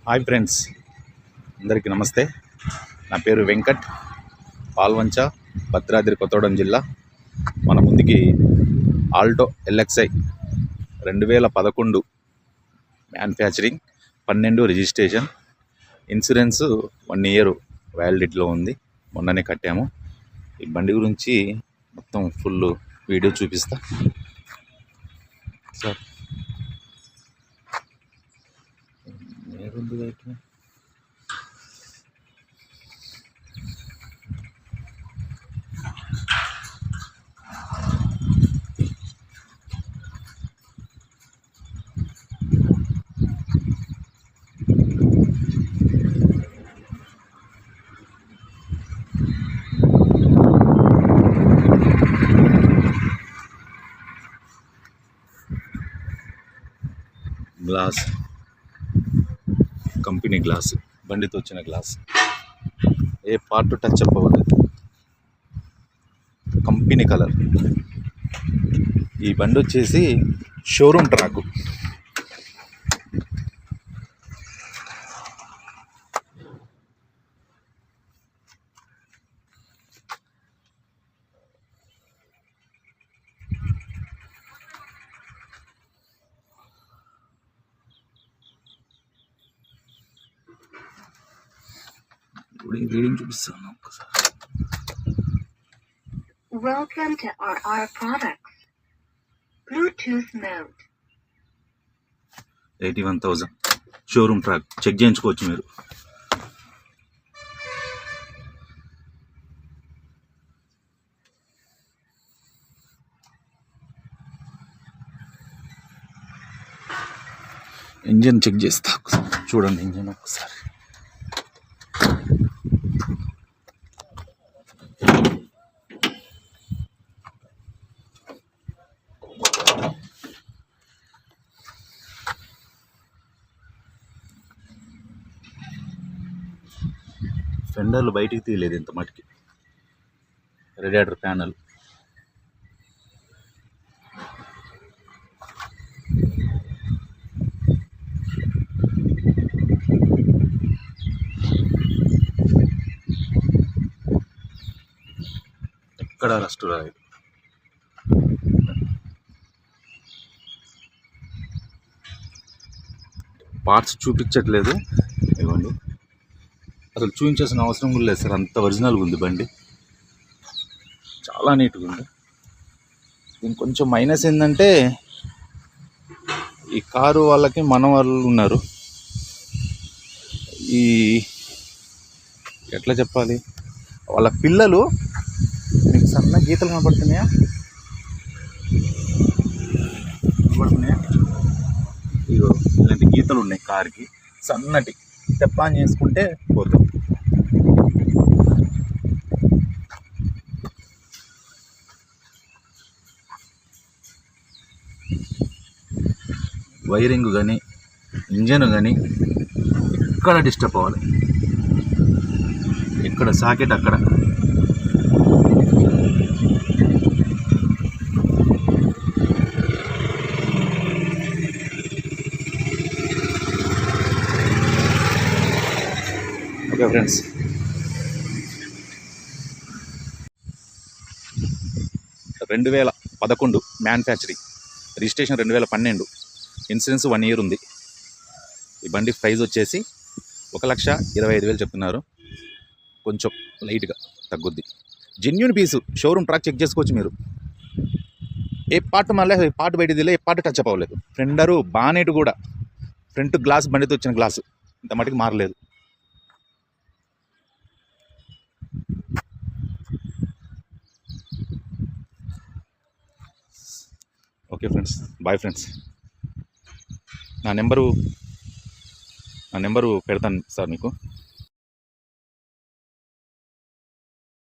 Hi friends, అందరికీ నమస్తే. నా పేరు వెంకట్, పాల్వంచ, భద్రాద్రి కొత్తగూడెం జిల్లా. మన ముందుకి Alto LXi 2011 manufacturing, 12 registration, insurance 1 year వ్యాలిడిటీలో ఉంది. మొన్ననే కట్టాము. ఈ బండి గురించి మొత్తం ఫుల్ వీడియో చూపిస్తా సార్. గ్లాస్ కంపెనీ గ్లాస్, బండితో వచ్చిన గ్లాస్, ఏ పార్ట్ టచ్ అవ్వలేదు. Company colour. ఈ బండి వచ్చేసి షోరూమ్ ట్రాక్. రీడింగ్ చూపిస్తాను ఒక్కసారి. Welcome to RR Products. Bluetooth mode. 81,000 showroom track. Check చేయించుకోవచ్చు మీరు. ఇంజన్ చెక్ చేస్తా చూడండి. ఇంజన్ ఒకసారి. ఫెండర్లు బయటికి తీయలేదు ఇంత మటుకి. రేడియేటర్ ప్యానల్, ఎక్కడ రస్ట్ రాలేదు. పార్ట్స్ చూపించట్లేదు. ఇవ్వండి, అసలు చూపించాల్సిన అవసరం కూడా లేదు సార్. అంత ఒరిజినల్గా ఉంది బండి, చాలా నీట్గా ఉంది. దీనికి కొంచెం మైనస్ ఏంటంటే, ఈ కారు వాళ్ళకి మన వాళ్ళు ఉన్నారు. ఈ ఎట్లా చెప్పాలి, వాళ్ళ పిల్లలు మీకు సన్న గీతలు కనపడుతున్నాయా? ఇగో ఇలాంటి గీతలు ఉన్నాయి కారుకి, సన్నటి. తెప్పాన్ చేసుకుంటే పోతాం. వైరింగ్ కానీ ఇంజన్ కానీ ఎక్కడ డిస్టర్బ్ అవ్వాలి, ఎక్కడ సాకెట్ అక్కడ. ఓకే ఫ్రెండ్స్, రెండు 2011 మ్యానుఫ్యాక్చరింగ్, రిజిస్ట్రేషన్ 2012, ఇన్సూరెన్స్ 1 ఇయర్ ఉంది. ఈ బండి ప్రైస్ వచ్చేసి 1,25,000 చెప్తున్నారు. కొంచెం లైట్గా తగ్గుద్ది. జెన్యూన్ పీసు, షోరూమ్ ట్రాక్ చెక్ చేసుకోవచ్చు మీరు. ఏ పార్ట్ మళ్ళీ పార్ట్ బయట దిలే, ఏ పార్ట్ టచ్ అవ్వలేదు. ఫెండరు, బానెట్ కూడా, ఫ్రంట్ గ్లాస్ బండితో వచ్చిన గ్లాసు ఇంత మటుకు మారలేదు. Okay friends, bye friends. నా నెంబరు పెడతాను సార్ మీకు.